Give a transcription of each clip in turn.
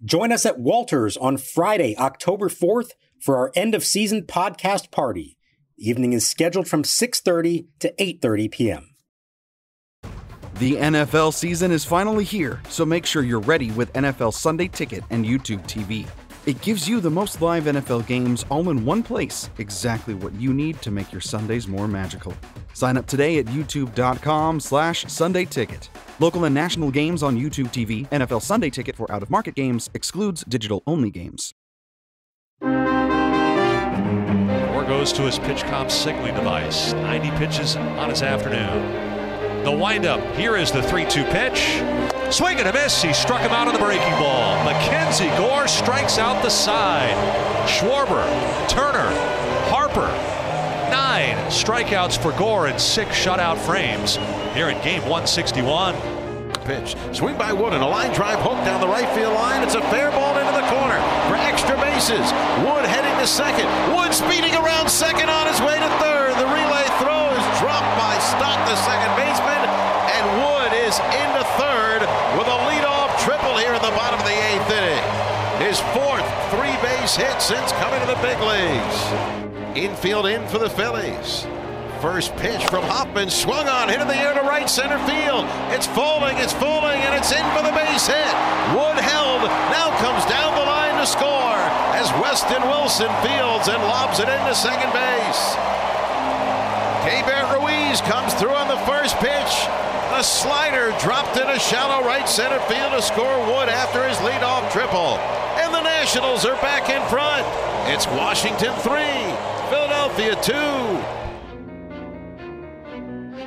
Join us at Walters on Friday, October 4th for our end-of-season podcast party. The evening is scheduled from 6:30 to 8:30 p.m. The NFL season is finally here, so make sure you're ready with NFL Sunday Ticket and YouTube TV. It gives you the most live NFL games all in one place, exactly what you need to make your Sundays more magical. Sign up today at youtube.com/Sunday Ticket. Local and national games on YouTube TV. NFL Sunday Ticket for out-of-market games excludes digital-only games. Gore goes to his pitch comp signaling device. 90 pitches on his afternoon. The windup. Here is the 3-2 pitch. Swing and a miss. He struck him out on the breaking ball. MacKenzie Gore strikes out the side. Schwarber, Turner, Harper. 9 strikeouts for Gore in 6 shutout frames here in game 161. Pitch. Swing by Wood and a line drive hook down the right field line. It's a fair ball into the corner for extra bases. Wood heading to second. Wood speeding around second on his way to third. The relay throw is dropped by Stott, the second baseman, and Wood is into third with a leadoff triple here in the bottom of the 8th inning. His 4th 3-base hit since coming to the big leagues. Infield in for the Phillies. First pitch from Hoffman, swung on, hit in the air to right center field. It's falling, and it's in for the base hit. Wood held, now comes down the line to score as Weston Wilson fields and lobs it into second base. Keibert Ruiz comes through on the first pitch. A slider dropped into shallow right center field to score Wood after his leadoff triple. And the Nationals are back in front. It's Washington 3, Philadelphia 2.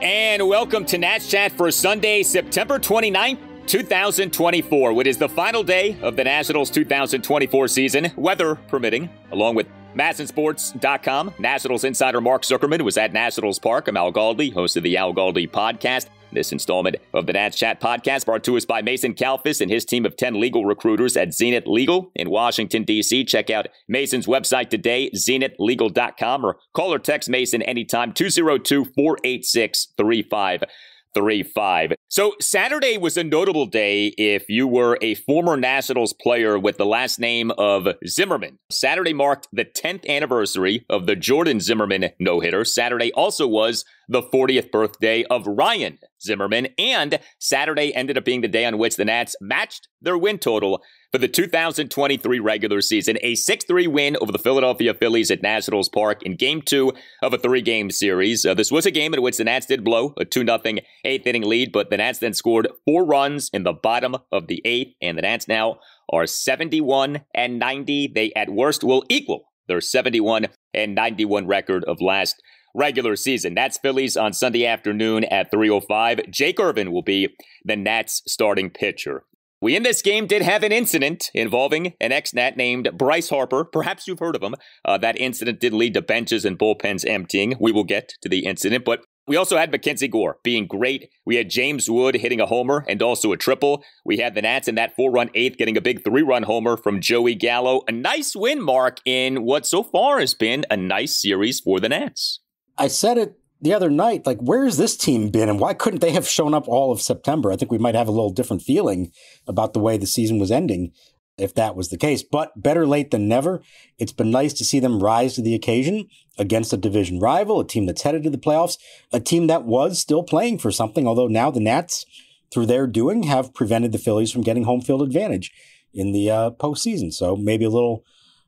And welcome to Nats Chat for Sunday, September 29th, 2024. It is the final day of the Nationals 2024 season, weather permitting, along with MASNsports.com. Nationals insider Mark Zuckerman was at Nationals Park. I'm Al Galdi, host of the Al Galdi podcast. This installment of the Nats Chat podcast brought to us by Mason Kalfas and his team of 10 legal recruiters at Zenith Legal in Washington, D.C. Check out Mason's website today, zenithlegal.com, or call or text Mason anytime, 202-486-3535. So Saturday was a notable day if you were a former Nationals player with the last name of Zimmerman. Saturday marked the 10th anniversary of the Jordan Zimmerman no-hitter. Saturday also was the 40th birthday of Ryan Zimmerman, and Saturday ended up being the day on which the Nats matched their win total for the 2023 regular season, a 6-3 win over the Philadelphia Phillies at Nationals Park in Game 2 of a 3-game series. This was a game in which the Nats did blow a 2-0 eighth-inning lead, but the Nats then scored 4 runs in the bottom of the 8th, and the Nats now are 71-90. They, at worst, will equal their 71-91 record of last regular season. Nats Phillies on Sunday afternoon at 3:05. Jake Irvin will be the Nats starting pitcher. We in this game did have an incident involving an ex-Nat named Bryce Harper. Perhaps you've heard of him. That incident did lead to benches and bullpens emptying. We will get to the incident, but we also had MacKenzie Gore being great. We had James Wood hitting a homer and also a triple. We had the Nats in that 4-run 8th getting a big 3-run homer from Joey Gallo. A nice win, Mark, in what so far has been a nice series for the Nats. I said it the other night, like, where's this team been and why couldn't they have shown up all of September? I think we might have a little different feeling about the way the season was ending if that was the case. But better late than never. It's been nice to see them rise to the occasion against a division rival, a team that's headed to the playoffs, a team that was still playing for something, although now the Nats, through their doing, have prevented the Phillies from getting home field advantage in the postseason. So maybe a little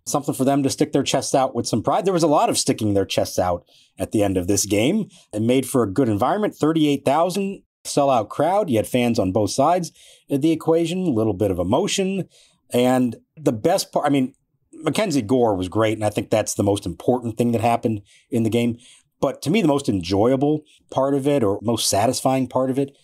something for them to stick their chests out with some pride. There was a lot of sticking their chests out at the end of this game. It made for a good environment. 38,000 sellout crowd. You had fans on both sides of the equation, a little bit of emotion. And the best part, I mean, MacKenzie Gore was great, and I think that's the most important thing that happened in the game. But to me, the most enjoyable part of it, or most satisfying part of it,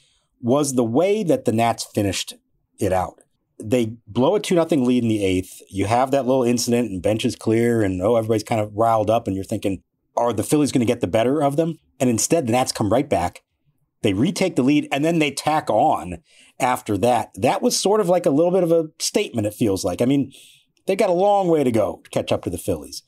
was the way that the Nats finished it out. They blow a 2-0 lead in the 8th. You have that little incident and benches clear and, everybody's kind of riled up and you're thinking, are the Phillies going to get the better of them? And instead, the Nats come right back. They retake the lead and then they tack on after that. That was sort of like a little bit of a statement, it feels like. I mean, they got a long way to go to catch up to the Phillies.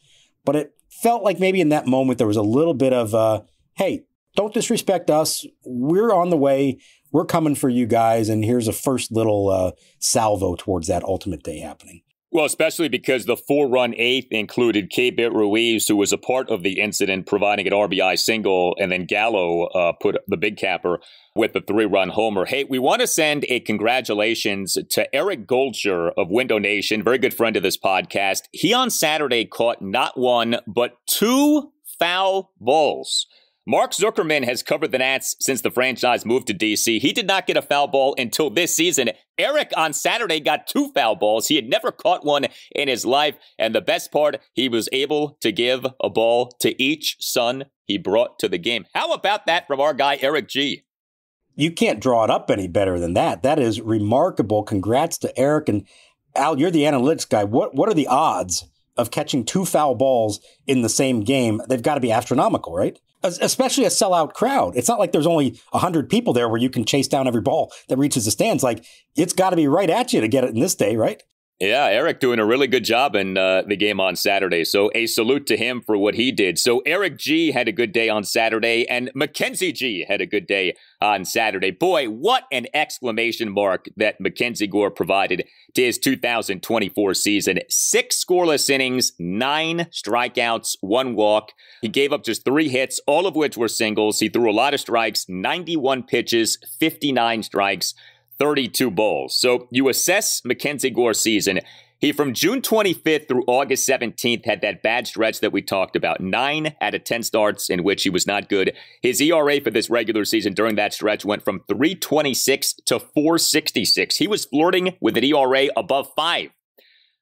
But it felt like maybe in that moment there was a little bit of, hey, don't disrespect us. We're on the way. we're coming for you guys, and here's a first little salvo towards that ultimate day happening. Well, especially because the 4-run eighth included Keibert Ruiz, who was a part of the incident, providing an RBI single, and then Gallo put the big capper with the 3-run homer. Hey, we want to send a congratulations to Eric Goldshire of Window Nation, very good friend of this podcast. He on Saturday caught not one, but 2 foul balls. Mark Zuckerman has covered the Nats since the franchise moved to D.C. He did not get a foul ball until this season. Eric on Saturday got 2 foul balls. He had never caught one in his life. And the best part, he was able to give a ball to each son he brought to the game. How about that from our guy, Eric G? You can't draw it up any better than that. That is remarkable. Congrats to Eric. And Al, you're the analytics guy. What are the odds of catching 2 foul balls in the same game? They've got to be astronomical, right? Especially a sellout crowd. It's not like there's only 100 people there where you can chase down every ball that reaches the stands. Like, it's got to be right at you to get it in this day, right? Yeah, Eric doing a really good job in the game on Saturday. So a salute to him for what he did. So Eric G had a good day on Saturday, and MacKenzie G had a good day on Saturday. Boy, what an exclamation mark that MacKenzie Gore provided to his 2024 season. 6 scoreless innings, 9 strikeouts, 1 walk. He gave up just 3 hits, all of which were singles. He threw a lot of strikes, 91 pitches, 59 strikes, 32 balls. So you assess MacKenzie Gore's season. He, from June 25th through August 17th, had that bad stretch that we talked about. 9 out of 10 starts in which he was not good. His ERA for this regular season during that stretch went from 3.26 to 4.66. He was flirting with an ERA above 5.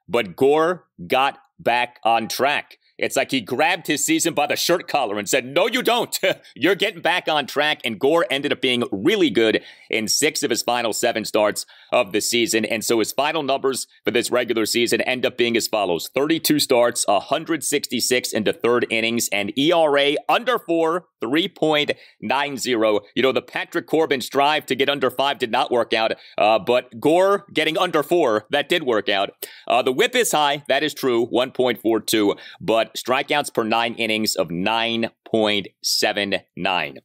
But Gore got back on track. It's like he grabbed his season by the shirt collar and said, no, you don't. You're getting back on track. And Gore ended up being really good in 6 of his final 7 starts of the season. And so his final numbers for this regular season end up being as follows. 32 starts, 166 into third innings, and ERA under 4, 3.90. You know, the Patrick Corbin strive to get under 5 did not work out, but Gore getting under 4, that did work out. The whip is high, that is true, 1.42, but strikeouts per 9 innings of 9.79.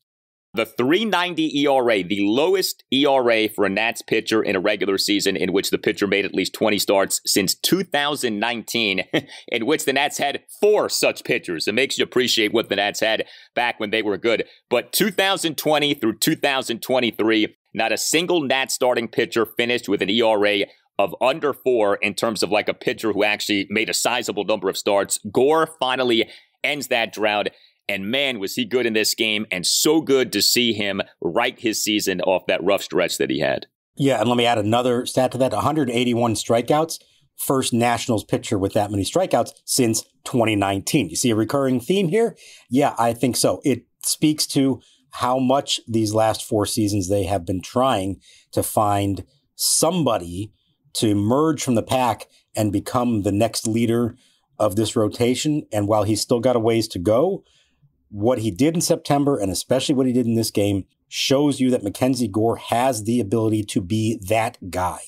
The 3.90 ERA, the lowest ERA for a Nats pitcher in a regular season in which the pitcher made at least 20 starts since 2019, in which the Nats had 4 such pitchers. It makes you appreciate what the Nats had back when they were good. But 2020 through 2023, not a single Nats starting pitcher finished with an ERA of under 4 in terms of like a pitcher who actually made a sizable number of starts. Gore finally ends that drought. And man, was he good in this game, and so good to see him write his season off that rough stretch that he had. Yeah, and let me add another stat to that. 181 strikeouts. First Nationals pitcher with that many strikeouts since 2019. You see a recurring theme here? Yeah, I think so. It speaks to how much these last 4 seasons they have been trying to find somebody to emerge from the pack and become the next leader of this rotation. And while he's still got a ways to go, what he did in September, and especially what he did in this game, shows you that MacKenzie Gore has the ability to be that guy.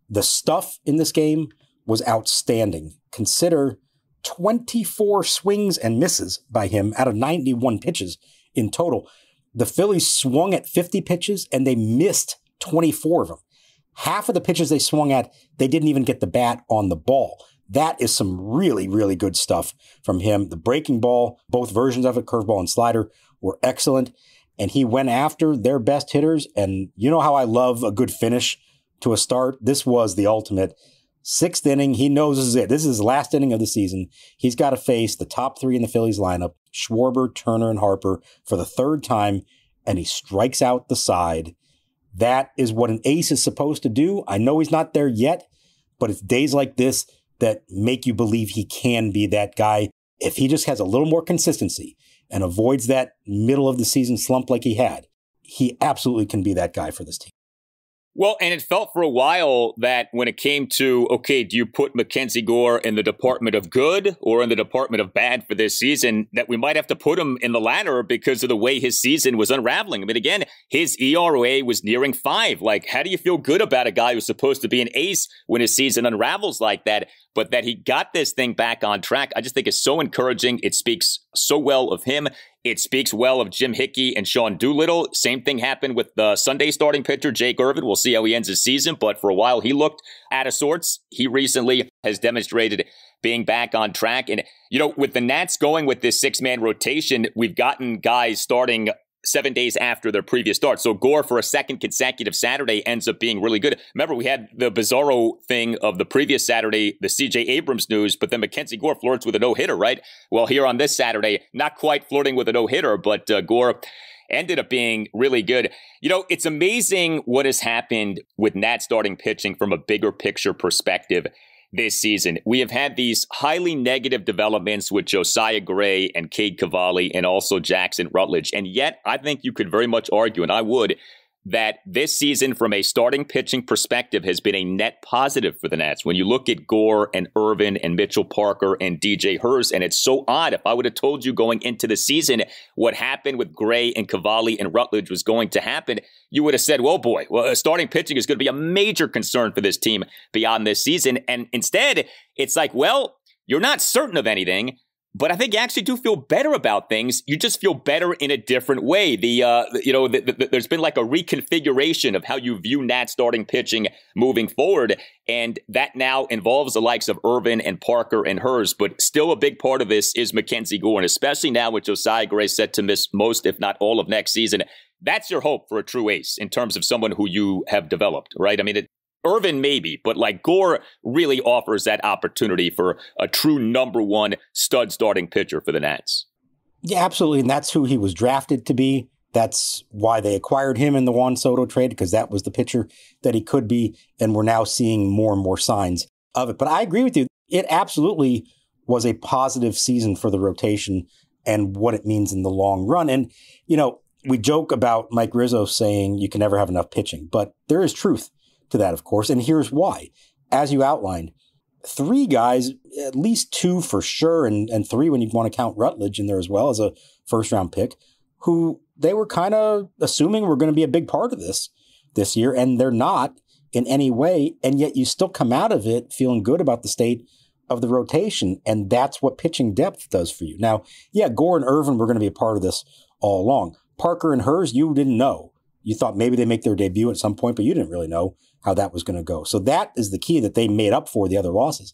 The stuff in this game was outstanding. Consider 24 swings and misses by him out of 91 pitches in total. The Phillies swung at 50 pitches, and they missed 24 of them. Half of the pitches they swung at, they didn't even get the bat on the ball. That is some really, really good stuff from him. The breaking ball, both versions of it, curveball and slider, were excellent. And he went after their best hitters. And you know how I love a good finish to a start? This was the ultimate. 6th inning, he knows this is it. This is his last inning of the season. He's got to face the top 3 in the Phillies lineup, Schwarber, Turner, and Harper, for the 3rd time, and he strikes out the side. That is what an ace is supposed to do. I know he's not there yet, but it's days like this that make you believe he can be that guy. If he just has a little more consistency and avoids that middle of the season slump like he had, he absolutely can be that guy for this team. Well, and it felt for a while that when it came to, okay, do you put MacKenzie Gore in the department of good or in the department of bad for this season, that we might have to put him in the latter because of the way his season was unraveling. I mean, again, his ERA was nearing 5. Like, how do you feel good about a guy who's supposed to be an ace when his season unravels like that? but that he got this thing back on track, I just think is so encouraging. It speaks so well of him. It speaks well of Jim Hickey and Sean Doolittle. Same thing happened with the Sunday starting pitcher, Jake Irvin. We'll see how he ends his season, but for a while he looked out of sorts. He recently has demonstrated being back on track. And, with the Nats going with this 6-man rotation, we've gotten guys starting 7 days after their previous start. So Gore, for a second consecutive Saturday, ends up being really good. Remember, we had the bizarro thing of the previous Saturday, the C.J. Abrams news, but then MacKenzie Gore flirts with a no-hitter, right? Well, here on this Saturday, not quite flirting with a no-hitter, but Gore ended up being really good. It's amazing what has happened with Nats starting pitching from a bigger picture perspective this season. We have had these highly negative developments with Josiah Gray and Cade Cavalli and also Jackson Rutledge. And yet, I think you could very much argue, and I would, that this season from a starting pitching perspective has been a net positive for the Nats. When you look at Gore and Irvin and Mitchell Parker and DJ Hurst, and it's so odd. If I would have told you going into the season what happened with Gray and Cavalli and Rutledge was going to happen, you would have said, well, boy, starting pitching is going to be a major concern for this team beyond this season. And instead, it's like, well, you're not certain of anything, but I think you actually do feel better about things. You just feel better in a different way. There's been like a reconfiguration of how you view Nats starting pitching moving forward. And that now involves the likes of Irvin and Parker and Hurst. But still a big part of this is MacKenzie Gore. And especially now with Josiah Gray set to miss most, if not all, of next season, that's your hope for a true ace in terms of someone who you have developed, right? I mean, Irvin maybe, but like Gore really offers that opportunity for a true number one stud starting pitcher for the Nats. Yeah, absolutely. And that's who he was drafted to be. That's why they acquired him in the Juan Soto trade, because that was the pitcher that he could be. And we're now seeing more and more signs of it. But I agree with you. It absolutely was a positive season for the rotation and what it means in the long run. And, we joke about Mike Rizzo saying you can never have enough pitching, but there is truth to that, of course. And here's why. As you outlined, 3 guys, at least 2 for sure, and 3 when you want to count Rutledge in there as well as a first-round pick, who they were kind of assuming were going to be a big part of this year, and they're not in any way, and yet you still come out of it feeling good about the state of the rotation, and that's what pitching depth does for you. Now, yeah, Gore and Irvin were going to be a part of this all along. Parker and Hurst, you didn't know. You thought maybe they make their debut at some point, but you didn't really know how that was going to go. So that is the key that they made up for the other losses.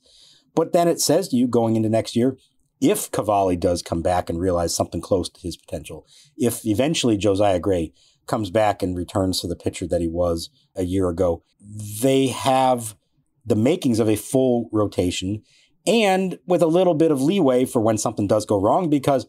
But then it says to you going into next year, if Cavalli does come back and realize something close to his potential, if eventually Josiah Gray comes back and returns to the pitcher that he was a year ago, they have the makings of a full rotation and with a little bit of leeway for when something does go wrong, because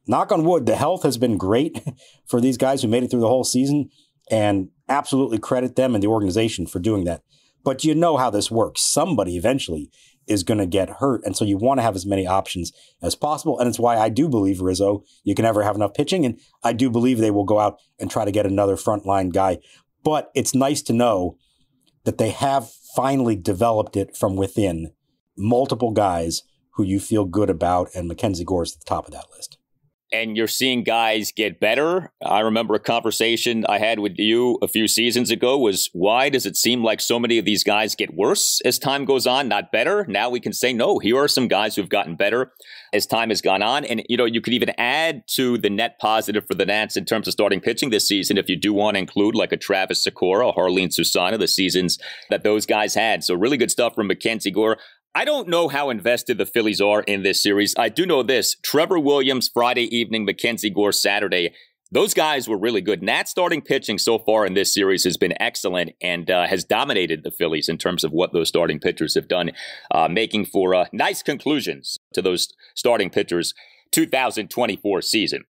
knock on wood, the health has been great for these guys who made it through the whole season, and absolutely credit them and the organization for doing that. But you know how this works. Somebody eventually is going to get hurt. And so you want to have as many options as possible. And it's why I do believe, Rizzo, you can never have enough pitching. And I do believe they will go out and try to get another frontline guy. But it's nice to know that they have finally developed it from within. Multiple guys who you feel good about. And MacKenzie Gore is at the top of that list. And you're seeing guys get better. I remember a conversation I had with you a few seasons ago was, why does it seem like so many of these guys get worse as time goes on, not better? Now we can say, no, here are some guys who've gotten better as time has gone on. And, you could even add to the net positive for the Nats in terms of starting pitching this season if you do want to include like a Travis Sikora, a Harleen Susana, the seasons that those guys had. So really good stuff from MacKenzie Gore. I don't know how invested the Phillies are in this series. I do know this. Trevor Williams, Friday evening, MacKenzie Gore, Saturday. Those guys were really good. Nat starting pitching so far in this series has been excellent and has dominated the Phillies in terms of what those starting pitchers have done, making for nice conclusions to those starting pitchers' 2024 season.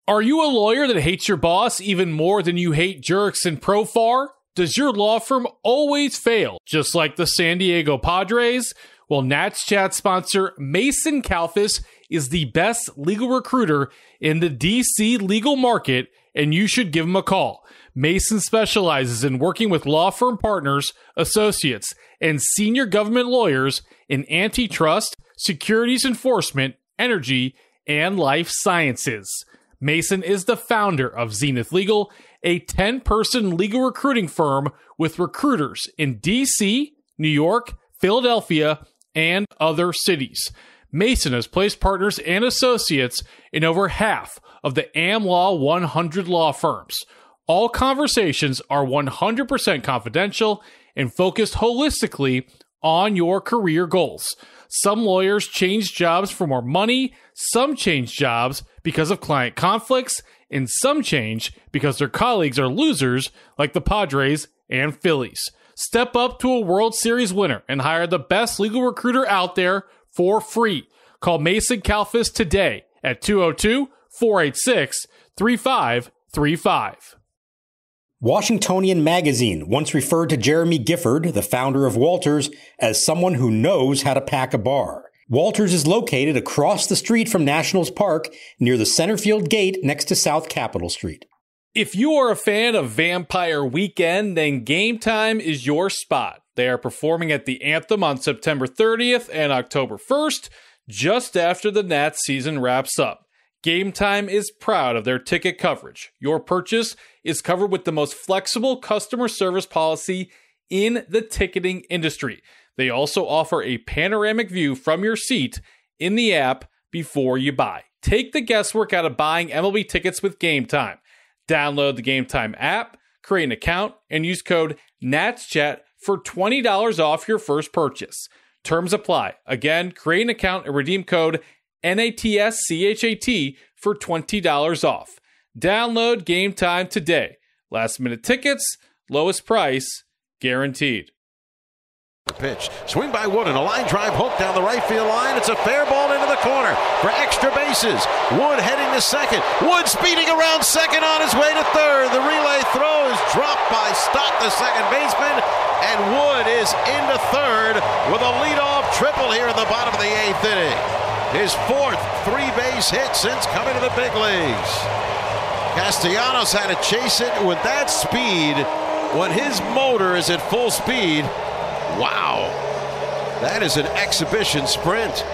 Are you a lawyer that hates your boss even more than you hate jerks in Profar? Does your law firm always fail, just like the San Diego Padres? Well, Nats Chat sponsor Mason Kalfas is the best legal recruiter in the DC legal market, and you should give him a call. Mason specializes in working with law firm partners, associates, and senior government lawyers in antitrust, securities enforcement, energy, and life sciences. Mason is the founder of Zenith Legal a 10-person legal recruiting firm with recruiters in D.C., New York, Philadelphia, and other cities. Mason has placed partners and associates in over half of the AmLaw 100 law firms. All conversations are 100% confidential and focused holistically on your career goals. Some lawyers change jobs for more money, some change jobs because of client conflicts, and some change because their colleagues are losers like the Padres and Phillies. Step up to a World Series winner and hire the best legal recruiter out there for free. Call Mason Kalfas today at 202-486-3535. Washingtonian Magazine once referred to Jeremy Gifford, the founder of Walters, as someone who knows how to pack a bar. Walters is located across the street from Nationals Park near the center field gate next to South Capitol Street. If you are a fan of Vampire Weekend, then Game Time is your spot. They are performing at the Anthem on September 30th and October 1st, just after the Nats season wraps up. Game Time is proud of their ticket coverage. Your purchase is covered with the most flexible customer service policy in the ticketing industry. They also offer a panoramic view from your seat in the app before you buy. Take the guesswork out of buying MLB tickets with Game Time. Download the Game Time app, create an account, and use code NATSCHAT for $20 off your first purchase. Terms apply. Again, create an account and redeem code NATSCHAT for $20 off. Download Game Time today. Last minute tickets, lowest price, guaranteed. Pitch. Swing by Wood and a line drive hook down the right field line. It's a fair ball into the corner for extra bases. Wood heading to second. Wood speeding around second on his way to third. The relay throw is dropped by Stott, the second baseman, and Wood is into third with a leadoff triple here in the bottom of the eighth inning. His fourth three-base hit since coming to the big leagues. Castellanos had to chase it with that speed when his motor is at full speed. Wow, that is an exhibition sprint.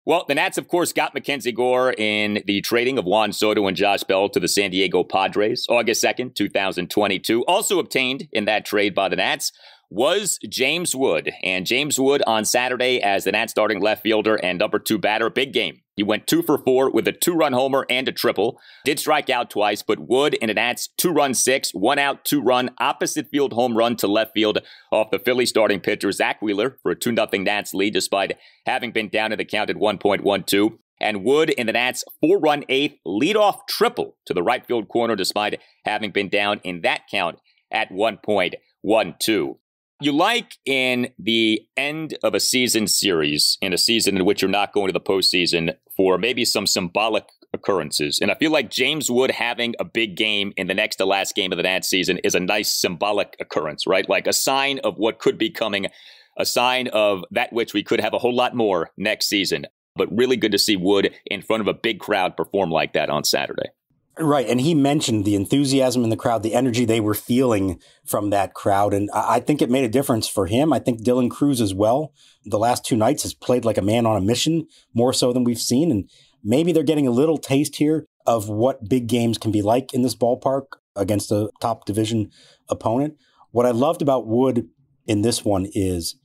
Well, the Nats, of course, got MacKenzie Gore in the trading of Juan Soto and Josh Bell to the San Diego Padres, August 2nd, 2022. Also obtained in that trade by the Nats was James Wood. And James Wood on Saturday as the Nats starting left fielder and number 2 batter, big game. He went 2 for 4 with a 2-run homer and a triple. Did strike out twice, but Wood in the Nats 2-run 6, 1-out, 2-run opposite field home run to left field off the Philly starting pitcher Zach Wheeler for a 2-0 Nats lead despite having been down in the count at 1.12. And Wood in the Nats 4-run 8th leadoff triple to the right field corner despite having been down in that count at 1.12. You like in the end of a season series, in a season in which you're not going to the postseason, for maybe some symbolic occurrences. And I feel like James Wood having a big game in the next to last game of the Nats season is a nice symbolic occurrence, right? Like a sign of what could be coming, a sign of that which we could have a whole lot more next season. But really good to see Wood in front of a big crowd perform like that on Saturday. Right. And he mentioned the enthusiasm in the crowd, the energy they were feeling from that crowd. And I think it made a difference for him. I think Dylan Cruz as well, the last 2 nights has played like a man on a mission, more so than we've seen. And maybe they're getting a little taste here of what big games can be like in this ballpark against a top division opponent. What I loved about Wood in this one is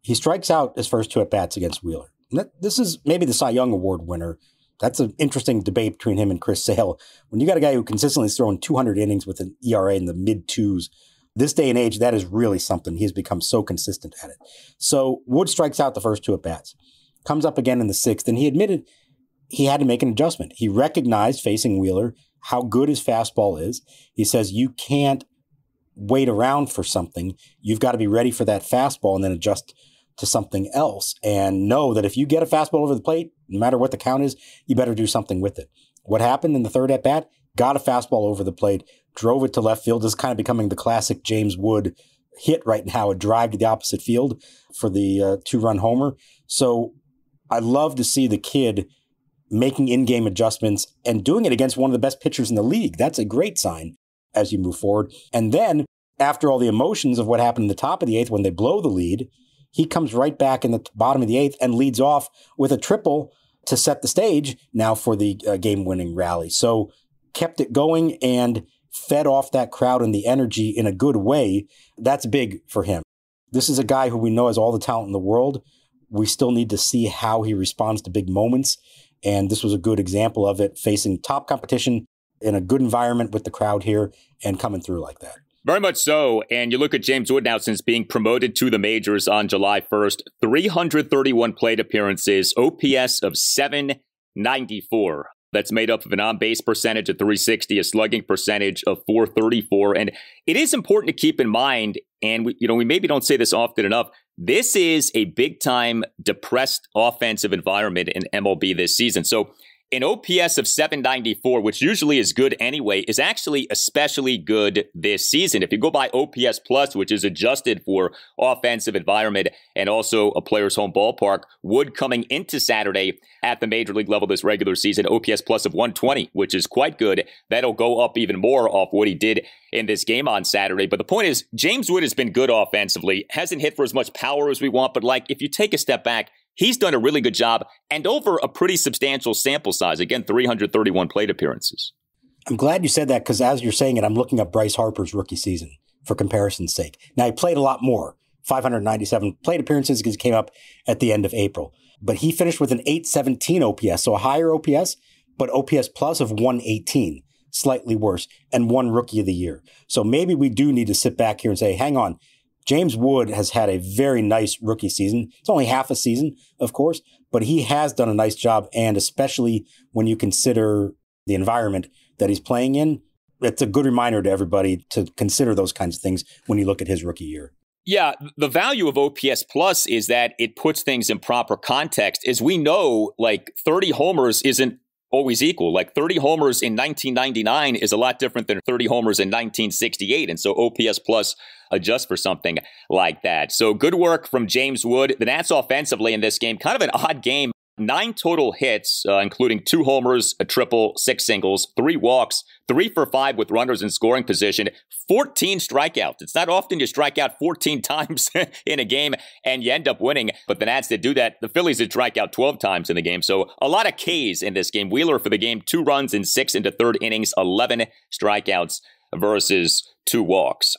he strikes out his first 2 at-bats against Wheeler. This is maybe the Cy Young Award winner. That's an interesting debate between him and Chris Sale. When you got a guy who consistently is throwing 200 innings with an ERA in the mid-2s, this day and age, that is really something. He's become so consistent at it. So Wood strikes out the first 2 at-bats, comes up again in the 6th, and he admitted he had to make an adjustment. He recognized, facing Wheeler, how good his fastball is. He says you can't wait around for something. You've got to be ready for that fastball and then adjust to something else, and know that if you get a fastball over the plate, no matter what the count is, you better do something with it. What happened in the 3rd at-bat? Got a fastball over the plate, drove it to left field. This is kind of becoming the classic James Wood hit right now, a drive to the opposite field for the 2-run homer. So I love to see the kid making in-game adjustments and doing it against one of the best pitchers in the league. That's a great sign as you move forward. And then, after all the emotions of what happened in the top of the 8th when they blow the lead, he comes right back in the bottom of the 8th and leads off with a triple to set the stage now for the game-winning rally. So kept it going, and fed off that crowd and the energy in a good way, that's big for him. This is a guy who we know has all the talent in the world. We still need to see how he responds to big moments. And this was a good example of it, facing top competition in a good environment with the crowd here and coming through like that. Very much so. And you look at James Wood now since being promoted to the majors on July 1st, 331 plate appearances, OPS of 794. That's made up of an on-base percentage of 360, a slugging percentage of 434. And it is important to keep in mind, and we maybe don't say this often enough, this is a big-time depressed offensive environment in MLB this season. So an OPS of 794, which usually is good anyway, is actually especially good this season. If you go by OPS Plus, which is adjusted for offensive environment and also a player's home ballpark, Wood coming into Saturday at the major league level this regular season, OPS Plus of 120, which is quite good. That'll go up even more off what he did in this game on Saturday. But the point is, James Wood has been good offensively, hasn't hit for as much power as we want, but if you take a step back, he's done a really good job and over a pretty substantial sample size. Again, 331 plate appearances. I'm glad you said that because as you're saying it, I'm looking up Bryce Harper's rookie season for comparison's sake. Now, he played a lot more, 597 plate appearances because he came up at the end of April. But he finished with an 817 OPS, so a higher OPS, but OPS plus of 118, slightly worse, and won Rookie of the Year. So maybe we do need to sit back here and say, hang on, James Wood has had a very nice rookie season. It's only half a season, of course, but he has done a nice job. And especially when you consider the environment that he's playing in, it's a good reminder to everybody to consider those kinds of things when you look at his rookie year. Yeah, the value of OPS Plus is that it puts things in proper context. As we know, 30 homers isn't always equal. 30 homers in 1999 is a lot different than 30 homers in 1968. And so OPS Plus adjusts for something like that. So good work from James Wood. The Nats offensively in this game, kind of an odd game. 9 total hits, including 2 homers, a triple, 6 singles, 3 walks, 3 for 5 with runners in scoring position, 14 strikeouts. It's not often you strike out 14 times in a game and you end up winning, but the Nats did do that. The Phillies did strike out 12 times in the game, so a lot of Ks in this game. Wheeler for the game, 2 runs in 6 into third innings, 11 strikeouts versus 2 walks.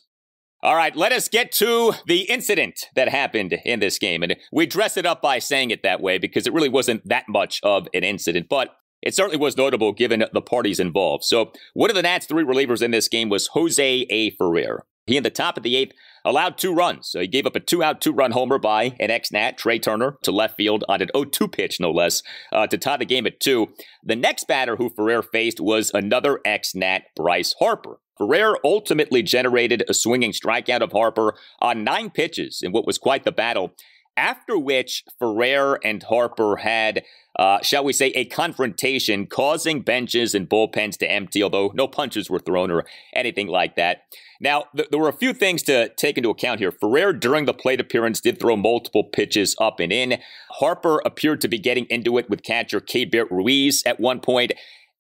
All right, let us get to the incident that happened in this game. And we dress it up by saying it that way because it really wasn't that much of an incident, but it certainly was notable given the parties involved. So one of the Nats' 3 relievers in this game was Jose A. Ferrer. He, in the top of the 8th, allowed 2 runs. So he gave up a 2-out, 2-run homer by an ex-Nat, Trey Turner, to left field on an 0-2 pitch, no less, to tie the game at 2. The next batter who Ferrer faced was another ex-Nat, Bryce Harper. Ferrer ultimately generated a swinging strikeout of Harper on 9 pitches in what was quite the battle, after which Ferrer and Harper had, shall we say, a confrontation, causing benches and bullpens to empty, although no punches were thrown or anything like that. Now, there were a few things to take into account here. Ferrer, during the plate appearance, did throw multiple pitches up and in. Harper appeared to be getting into it with catcher Keibert Ruiz at one point.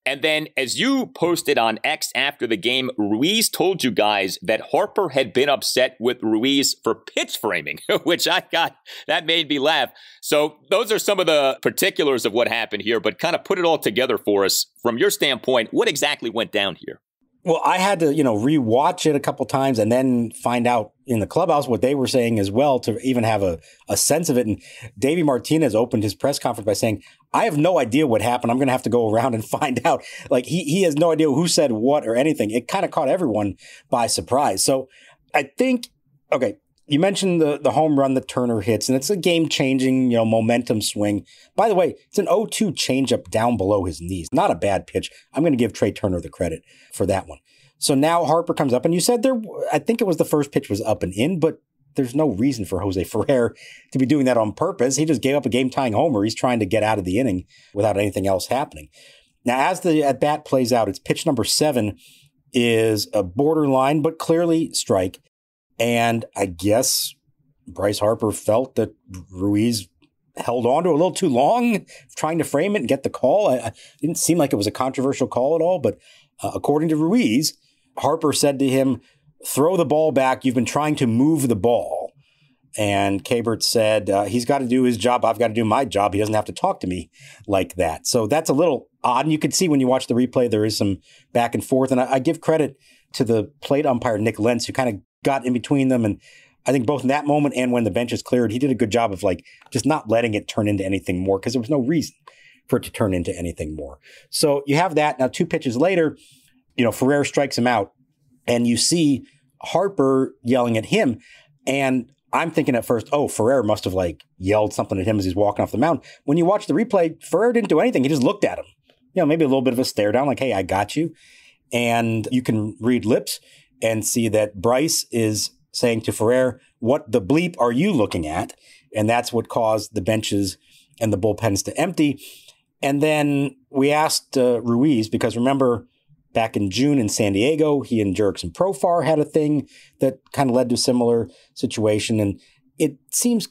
And then, as you posted on X after the game, Ruiz told you guys that Harper had been upset with Ruiz for pitch framing, which that made me laugh. So those are some of the particulars of what happened here, but kind of put it all together for us. From your standpoint, what exactly went down here? Well, I had to, rewatch it a couple times and then find out in the clubhouse what they were saying as well to even have a sense of it. And Davey Martinez opened his press conference by saying, I have no idea what happened. I'm going to have to go around and find out. He has no idea who said what or anything. It kind of caught everyone by surprise. So I think, okay, you mentioned the home run that Turner hits, and it's a game-changing, momentum swing. By the way, it's an 0-2 changeup down below his knees. Not a bad pitch. I'm going to give Trey Turner the credit for that one. So now Harper comes up, and you said I think it was the first pitch was up and in, but there's no reason for Jose Ferrer to be doing that on purpose. He just gave up a game-tying homer. He's trying to get out of the inning without anything else happening. Now, as the at-bat plays out, it's pitch number 7 is a borderline, but clearly strike. And I guess Bryce Harper felt that Ruiz held on to it a little too long, trying to frame it and get the call. It didn't seem like it was a controversial call at all, but according to Ruiz, Harper said to him, throw the ball back. You've been trying to move the ball. And Keibert said, he's got to do his job. I've got to do my job. He doesn't have to talk to me like that. So that's a little odd. And you could see when you watch the replay, there is some back and forth. And I give credit to the plate umpire, Nick Lentz, who kind of got in between them. And I think both in that moment and when the benches cleared, he did a good job of like just not letting it turn into anything more because there was no reason for it to turn into anything more. So you have that. Now, 2 pitches later, Ferrer strikes him out and you see Harper yelling at him. And I'm thinking at first, oh, Ferrer must have like yelled something at him as he's walking off the mound. When you watch the replay, Ferrer didn't do anything. He just looked at him. Maybe a little bit of a stare down, like, hey, I got you. And you can read lips and see that Bryce is saying to Ferrer, what the bleep are you looking at? And that's what caused the benches and the bullpens to empty. And then we asked Ruiz, because remember, back in June in San Diego, he and Jerks and Profar had a thing that kind of led to a similar situation. And it seems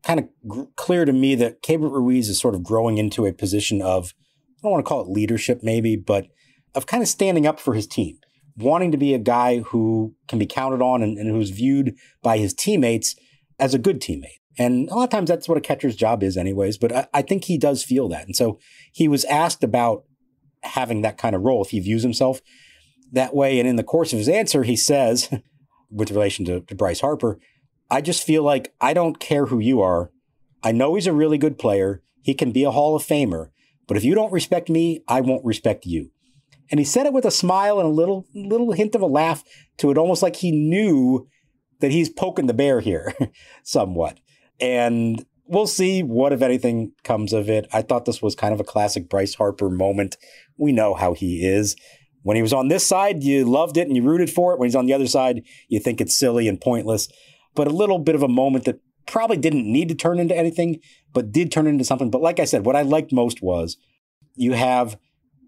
kind of clear to me that Keibert Ruiz is sort of growing into a position of, I don't want to call it leadership maybe, but of kind of standing up for his team, wanting to be a guy who can be counted on and who's viewed by his teammates as a good teammate. And a lot of times that's what a catcher's job is anyways, but I think he does feel that. And so he was asked about having that kind of role, if he views himself that way. And in the course of his answer, he says, with relation to Bryce Harper, I just feel like I don't care who you are. I know he's a really good player. He can be a Hall of Famer. But if you don't respect me, I won't respect you. And he said it with a smile and a little hint of a laugh to it, almost like he knew that he's poking the bear here somewhat. And we'll see what, if anything, comes of it. I thought this was kind of a classic Bryce Harper moment. We know how he is. When he was on this side, you loved it and you rooted for it. When he's on the other side, you think it's silly and pointless. But a little bit of a moment that probably didn't need to turn into anything, but did turn into something. But like I said, what I liked most was you have,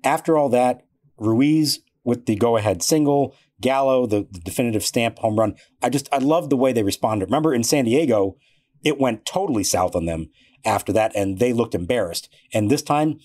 after all that, Ruiz with the go-ahead single, Gallo, the definitive stamp home run. I love the way they responded. Remember in San Diego, it went totally south on them after that, and they looked embarrassed. And this time,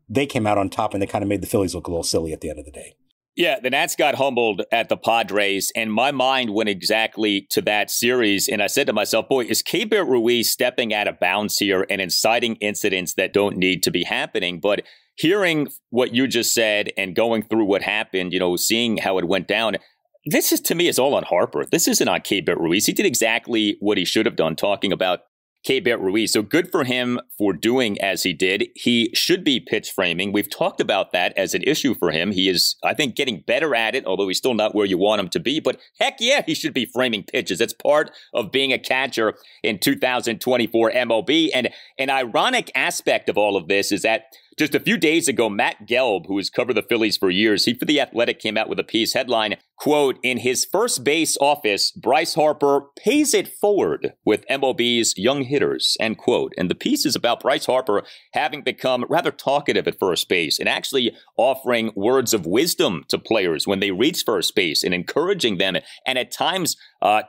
they came out on top, and they kind of made the Phillies look a little silly at the end of the day. Yeah, the Nats got humbled at the Padres, and my mind went exactly to that series. And I said to myself, boy, is Keibert Ruiz stepping out of bounds here and inciting incidents that don't need to be happening? But hearing what you just said and going through what happened, seeing how it went down, this is, to me, is all on Harper. This isn't on Keibert Ruiz. He did exactly what he should have done, talking about Keibert Ruiz. So good for him for doing as he did. He should be pitch framing. We've talked about that as an issue for him. He is, I think, getting better at it, although he's still not where you want him to be. But heck yeah, he should be framing pitches. It's part of being a catcher in 2024 MLB. And an ironic aspect of all of this is that just a few days ago, Matt Gelb, who has covered the Phillies for years, he for The Athletic came out with a piece headline, quote, in his first base office, Bryce Harper pays it forward with MLB's young hitters, end quote. And the piece is about Bryce Harper having become rather talkative at first base and actually offering words of wisdom to players when they reach first base and encouraging them and at times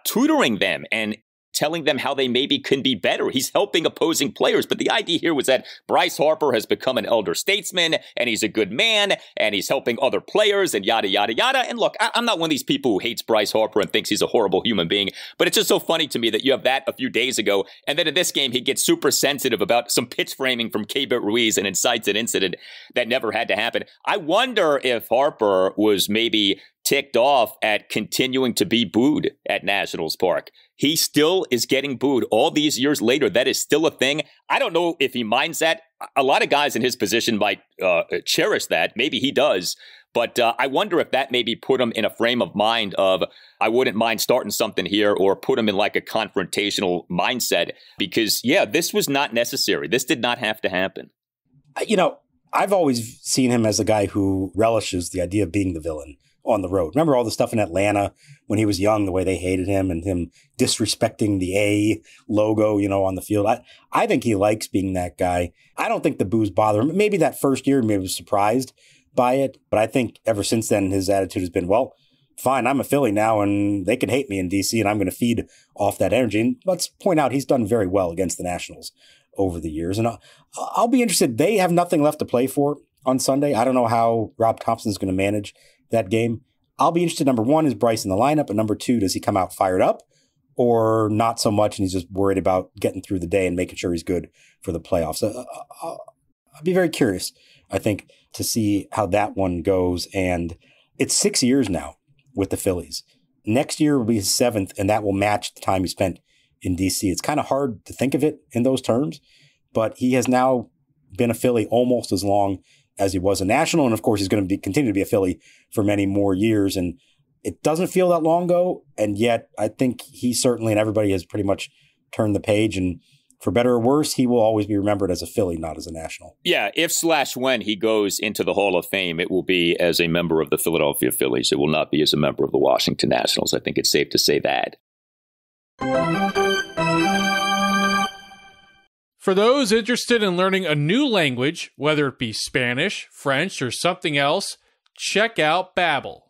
tutoring them and telling them how they maybe can be better. He's helping opposing players. But the idea here was that Bryce Harper has become an elder statesman and he's a good man and he's helping other players and yada, yada, yada. And look, I'm not one of these people who hates Bryce Harper and thinks he's a horrible human being, but it's just so funny to me that you have that a few days ago. And then in this game, he gets super sensitive about some pitch framing from Keibert Ruiz and incites an incident that never had to happen. I wonder if Harper was maybe ticked off at continuing to be booed at Nationals Park. He still is getting booed all these years later. That is still a thing. I don't know if he minds that. A lot of guys in his position might cherish that. Maybe he does. But I wonder if that maybe put him in a frame of mind of, I wouldn't mind starting something here, or put him in like a confrontational mindset. Because, yeah, this was not necessary. This did not have to happen. I've always seen him as a guy who relishes the idea of being the villain on the road. Remember all the stuff in Atlanta when he was young, the way they hated him and him disrespecting the A logo, on the field. I think he likes being that guy. I don't think the boos bother him. Maybe that first year, maybe he was surprised by it. But I think ever since then, his attitude has been, well, fine, I'm a Philly now and they can hate me in DC and I'm going to feed off that energy. And let's point out, he's done very well against the Nationals over the years. And I'll be interested. They have nothing left to play for on Sunday. I don't know how Rob Thompson's going to manage that game. I'll be interested. Number one, is Bryce in the lineup? And number two, does he come out fired up or not so much? And he's just worried about getting through the day and making sure he's good for the playoffs. I'll be very curious, I think, to see how that one goes. And it's 6 years now with the Phillies. Next year will be his 7th, and that will match the time he spent in D.C. It's kind of hard to think of it in those terms, but he has now been a Philly almost as long as he was a National. And of course, he's going to continue to be a Philly for many more years. And it doesn't feel that long ago. And yet I think he certainly, and everybody has pretty much turned the page. And for better or worse, he will always be remembered as a Philly, not as a National. Yeah, if/when he goes into the Hall of Fame, it will be as a member of the Philadelphia Phillies. It will not be as a member of the Washington Nationals. I think it's safe to say that. For those interested in learning a new language, whether it be Spanish, French, or something else, check out Babbel.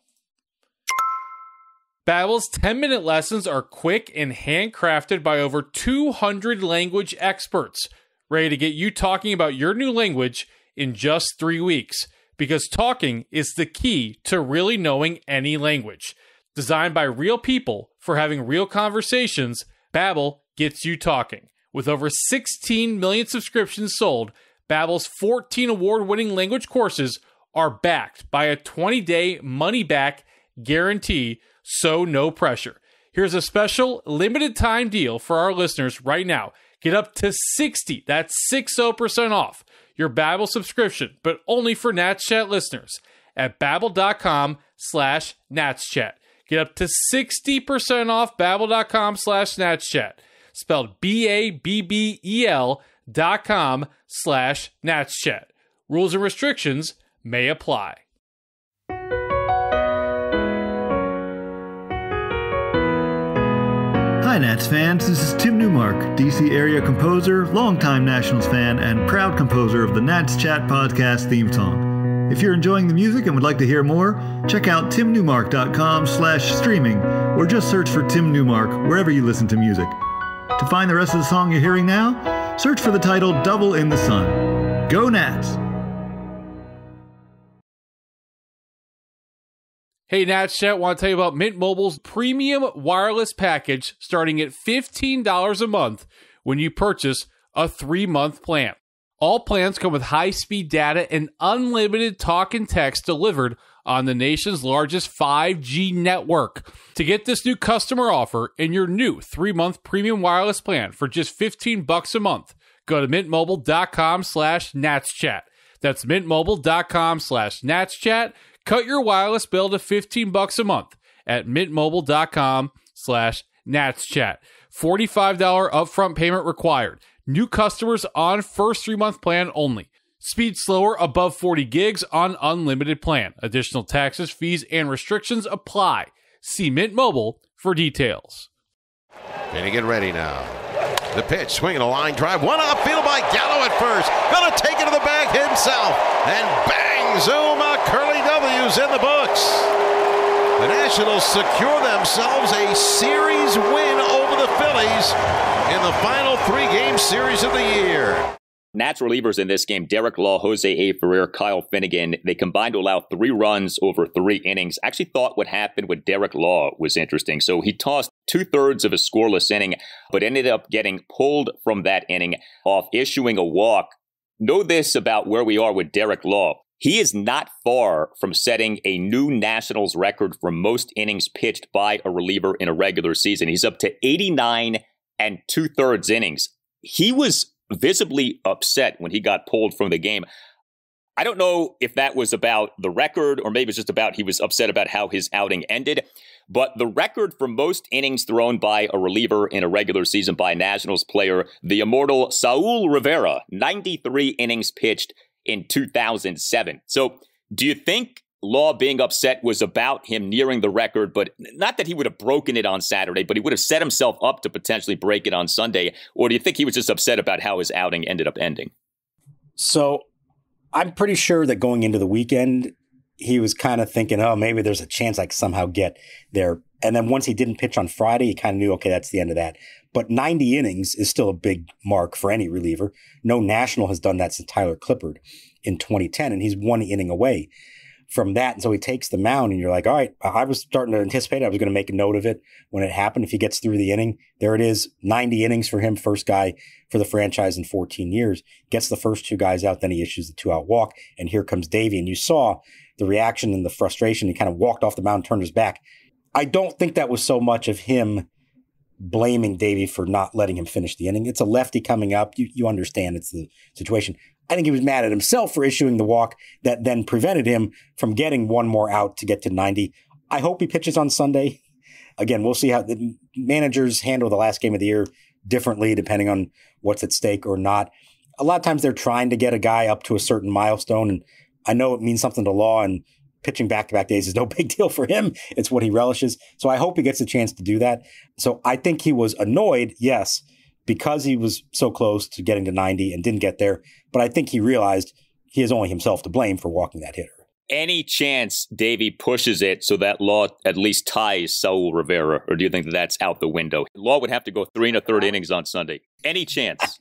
Babbel's 10-minute lessons are quick and handcrafted by over 200 language experts, ready to get you talking about your new language in just 3 weeks, because talking is the key to really knowing any language. Designed by real people for having real conversations, Babbel gets you talking. With over 16 million subscriptions sold, Babbel's 14 award-winning language courses are backed by a 20-day money-back guarantee, so no pressure. Here's a special limited-time deal for our listeners right now. Get up to 60% off your Babbel subscription, but only for Nats Chat listeners at babbel.com/natschat. Get up to 60% off babbel.com/natschat. Spelled BABBEL.com/natschat. Rules and restrictions may apply. Hi Nats fans, this is Tim Newmark, DC area composer, longtime Nationals fan, and proud composer of the Nats Chat podcast theme song. If you're enjoying the music and would like to hear more, check out timnewmark.com/streaming or just search for Tim Newmark wherever you listen to music. To find the rest of the song you're hearing now, search for the title Double in the Sun. Go Nats! Hey Nats Chat, want to tell you about Mint Mobile's premium wireless package starting at $15 a month when you purchase a 3-month plan. All plans come with high-speed data and unlimited talk and text delivered on the nation's largest 5G network. To get this new customer offer and your new 3-month premium wireless plan for just $15 a month, go to mintmobile.com/natschat. That's mintmobile.com/natschat. Cut your wireless bill to $15 a month at mintmobile.com/natschat. $45 upfront payment required. New customers on first 3-month plan only. Speed slower above 40 gigs on unlimited plan. Additional taxes, fees, and restrictions apply. See Mint Mobile for details. Going to get ready now. The pitch, swinging a line drive. One outfield by Gallo at first. Going to take it to the bag himself. And bang, zoom, Curly W's in the books. The Nationals secure themselves a series win over the Phillies in the final 3-game series of the year. Nats relievers in this game, Derek Law, Jose A. Ferrer, Kyle Finnegan, they combined to allow 3 runs over 3 innings. I actually thought what happened with Derek Law was interesting. So he tossed 2/3 of a scoreless inning, but ended up getting pulled from that inning off issuing a walk. Know this about where we are with Derek Law. He is not far from setting a new Nationals record for most innings pitched by a reliever in a regular season. He's up to 89 2/3 innings. He was visibly upset when he got pulled from the game. I don't know if that was about the record or maybe it's just about he was upset about how his outing ended. But the record for most innings thrown by a reliever in a regular season by a Nationals player, the immortal Saul Rivera, 93 innings pitched in 2007. So do you think Law being upset was about him nearing the record, but not that he would have broken it on Saturday, but he would have set himself up to potentially break it on Sunday? Or do you think he was just upset about how his outing ended up ending? So I'm pretty sure that going into the weekend, he was kind of thinking, oh, maybe there's a chance I can somehow get there. And then once he didn't pitch on Friday, he kind of knew, okay, that's the end of that. But 90 innings is still a big mark for any reliever. No National has done that since Tyler Clippard in 2010, and he's 1 inning away from that. And so he takes the mound, and you're like, all right, I was starting to anticipate I was going to make a note of it when it happened. If he gets through the inning, there it is, 90 innings for him, first guy for the franchise in 14 years. Gets the first 2 guys out, then he issues the 2-out walk, and here comes Davey. And you saw the reaction and the frustration. He kind of walked off the mound, turned his back. I don't think that was so much of him blaming Davey for not letting him finish the inning. It's a lefty coming up. You understand it's the situation. I think he was mad at himself for issuing the walk that then prevented him from getting one more out to get to 90. I hope he pitches on Sunday. Again, we'll see how the managers handle the last game of the year differently depending on what's at stake or not. A lot of times they're trying to get a guy up to a certain milestone, and I know it means something to Law, and pitching back-to-back days is no big deal for him. It's what he relishes. So I hope he gets a chance to do that. So I think he was annoyed, yes, because he was so close to getting to 90 and didn't get there. But I think he realized he has only himself to blame for walking that hitter. Any chance Davey pushes it so that Law at least ties Saul Rivera, or do you think that that's out the window? Law would have to go 3 1/3 innings on Sunday. Any chance?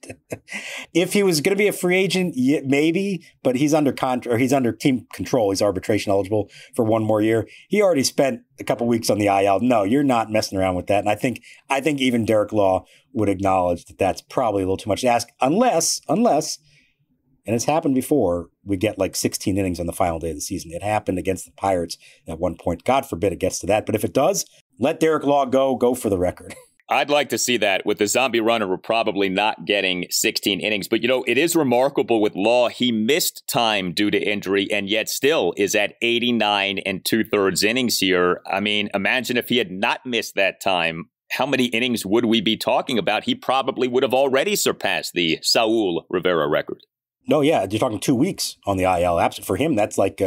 If he was going to be a free agent, yeah, maybe, but he's under contract, or he's under team control. He's arbitration eligible for one more year. He already spent a couple weeks on the IL. No, you're not messing around with that. And I think even Derek Law would acknowledge that that's probably a little too much to ask, unless, and it's happened before, we get like 16 innings on the final day of the season. It happened against the Pirates at one point. God forbid it gets to that. But if it does, let Derek Law go for the record. I'd like to see that. With the zombie runner, we're probably not getting 16 innings. But, it is remarkable with Law. He missed time due to injury and yet still is at 89 2/3 innings here. I mean, imagine if he had not missed that time. How many innings would we be talking about? He probably would have already surpassed the Saul Rivera record. No, yeah, you're talking 2 weeks on the IL absent. For him, that's like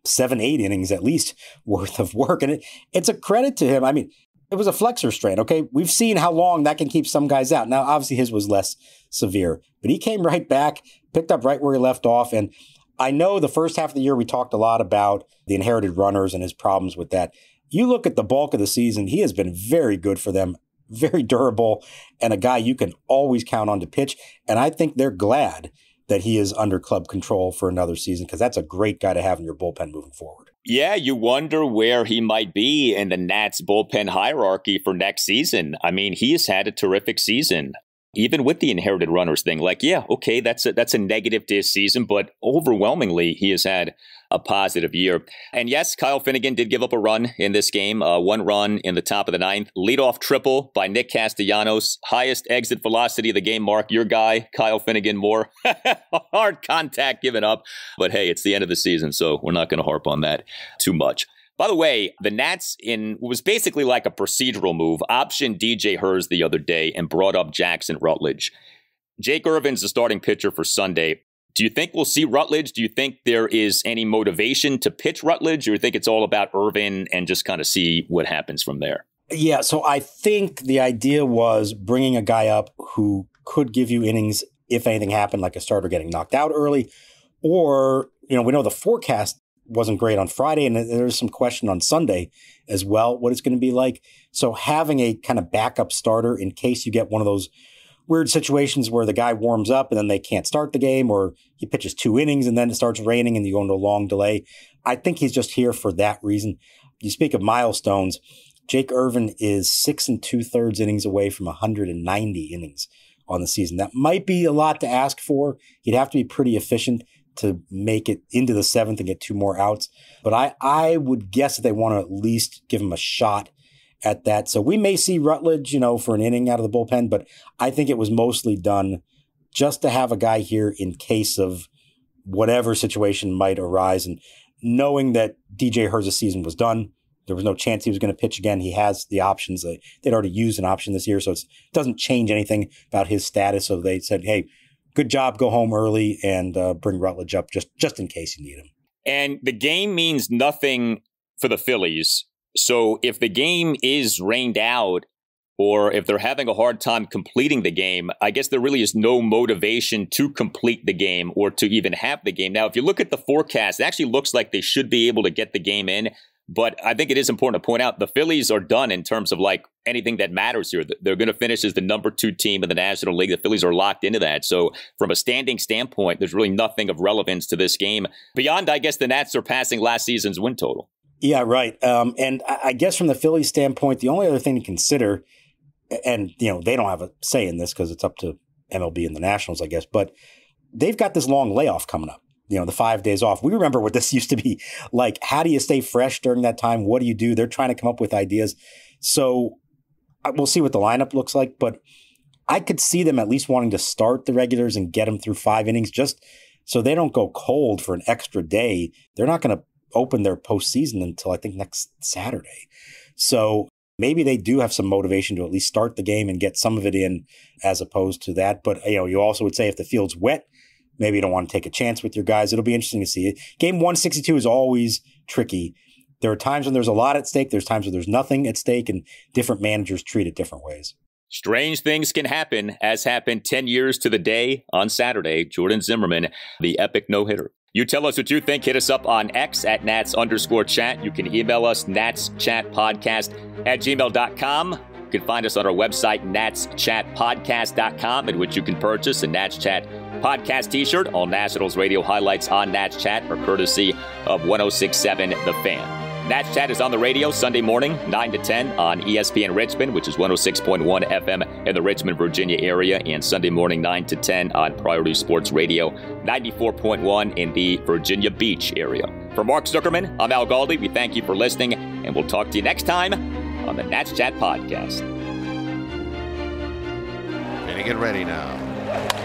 7-8 innings at least worth of work. And it's a credit to him. I mean, it was a flexor strain, okay? We've seen how long that can keep some guys out. Now, obviously, his was less severe. But he came right back, picked up right where he left off. And I know the first half of the year, we talked a lot about the inherited runners and his problems with that. You look at the bulk of the season, he has been very good for them, very durable, and a guy you can always count on to pitch. And I think they're glad that he is under club control for another season, because that's a great guy to have in your bullpen moving forward. Yeah, you wonder where he might be in the Nats bullpen hierarchy for next season. I mean, he has had a terrific season, even with the inherited runners thing. Like, yeah, okay, that's a negative this season, but overwhelmingly, he has had a positive year. And yes, Kyle Finnegan did give up a run in this game, 1 run in the top of the 9th. Leadoff triple by Nick Castellanos. Highest exit velocity of the game, Mark. Your guy, Kyle Finnegan, more hard contact given up. But hey, it's the end of the season, so we're not going to harp on that too much. By the way, the Nats, in was basically like a procedural move, optioned DJ Hers the other day and brought up Jackson Rutledge. Jake Irvin's the starting pitcher for Sunday. Do you think we'll see Rutledge? Do you think there is any motivation to pitch Rutledge, or do you think it's all about Irvin and just kind of see what happens from there? Yeah, so I think the idea was bringing a guy up who could give you innings if anything happened, like a starter getting knocked out early, or, we know the forecast wasn't great on Friday, and there's some question on Sunday as well, what it's going to be like. So having a kind of backup starter in case you get one of those weird situations where the guy warms up and then they can't start the game, or he pitches 2 innings and then it starts raining and you go into a long delay. I think he's just here for that reason. You speak of milestones. Jake Irvin is 6 2/3 innings away from 190 innings on the season. That might be a lot to ask for. He'd have to be pretty efficient to make it into the 7th and get 2 more outs. But I would guess that they want to at least give him a shot at that. So we may see Rutledge, for an inning out of the bullpen, but I think it was mostly done just to have a guy here in case of whatever situation might arise. And knowing that DJ Hers' season was done, there was no chance he was going to pitch again. He has the options. They'd already used an option this year, so it doesn't change anything about his status. So they said, hey, good job, go home early and bring Rutledge up just in case you need him. And the game means nothing for the Phillies. So if the game is rained out, or if they're having a hard time completing the game, I guess there really is no motivation to complete the game or to even have the game. Now, if you look at the forecast, it actually looks like they should be able to get the game in. But I think it is important to point out the Phillies are done in terms of like anything that matters here. They're going to finish as the number 2 team in the National League. The Phillies are locked into that. So from a standing standpoint, there's really nothing of relevance to this game beyond, I guess, the Nats surpassing last season's win total. Yeah, right. And I guess from the Phillies standpoint, the only other thing to consider, and they don't have a say in this because it's up to MLB and the Nationals, I guess, but they've got this long layoff coming up. the 5 days off. We remember what this used to be like. How do you stay fresh during that time? What do you do? They're trying to come up with ideas. So we'll see what the lineup looks like, but I could see them at least wanting to start the regulars and get them through 5 innings just so they don't go cold for an extra day. They're not going to open their postseason until I think next Saturday. So maybe they do have some motivation to at least start the game and get some of it in as opposed to that. But, you also would say if the field's wet, maybe you don't want to take a chance with your guys. It'll be interesting to see. Game 162 is always tricky. There are times when there's a lot at stake. There's times when there's nothing at stake, and different managers treat it different ways. Strange things can happen, as happened 10 years to the day on Saturday. Jordan Zimmermann, the epic no-hitter. You tell us what you think. Hit us up on X at Nats_chat. You can email us, natschatpodcast@gmail.com. You can find us on our website, natschatpodcast.com, in which you can purchase a Nats Chat podcast t-shirt. All Nationals radio highlights on Nats Chat are courtesy of 106.7 The Fan. Nats Chat is on the radio Sunday morning, 9 to 10 on ESPN Richmond, which is 106.1 FM in the Richmond, Virginia area, and Sunday morning, 9 to 10 on Priority Sports Radio, 94.1 in the Virginia Beach area. For Mark Zuckerman, I'm Al Galdi. We thank you for listening, and we'll talk to you next time on the Nats Chat Podcast. And get ready now.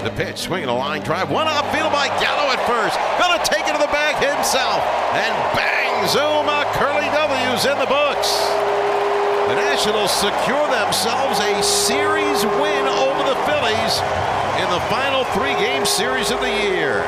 The pitch, swinging a line drive, one outfield by Gallo at first. Gonna take it to the bag himself, and bang, zoom, Curly W's in the books. The Nationals secure themselves a series win over the Phillies in the final 3-game series of the year.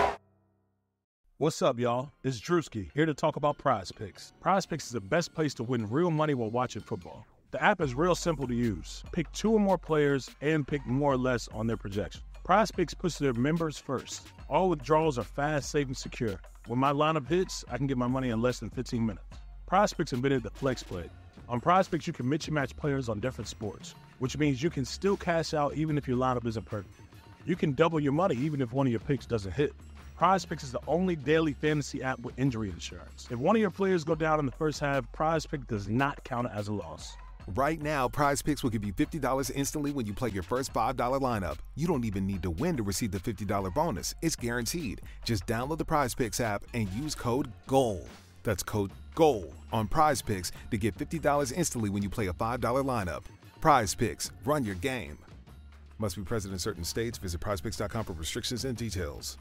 What's up, y'all? It's Drewski, here to talk about Prize Picks. Prize Picks is the best place to win real money while watching football. The app is real simple to use. Pick 2 or more players and pick more or less on their projection. Prize Picks puts their members first. All withdrawals are fast, safe, and secure. When my lineup hits, I can get my money in less than 15 minutes. Prize Picks invented the Flex Play. On Prize Picks, you can mix and match players on different sports, which means you can still cash out even if your lineup isn't perfect. You can double your money even if one of your picks doesn't hit. Prize Picks is the only daily fantasy app with injury insurance. If one of your players go down in the first half, Prize Pick does not count as a loss. Right now, Prize Picks will give you $50 instantly when you play your first $5 lineup. You don't even need to win to receive the $50 bonus. It's guaranteed. Just download the Prize Picks app and use code GOAL. That's code GOAL on Prize Picks to get $50 instantly when you play a $5 lineup. Prize Picks, run your game. Must be present in certain states. Visit prizepicks.com for restrictions and details.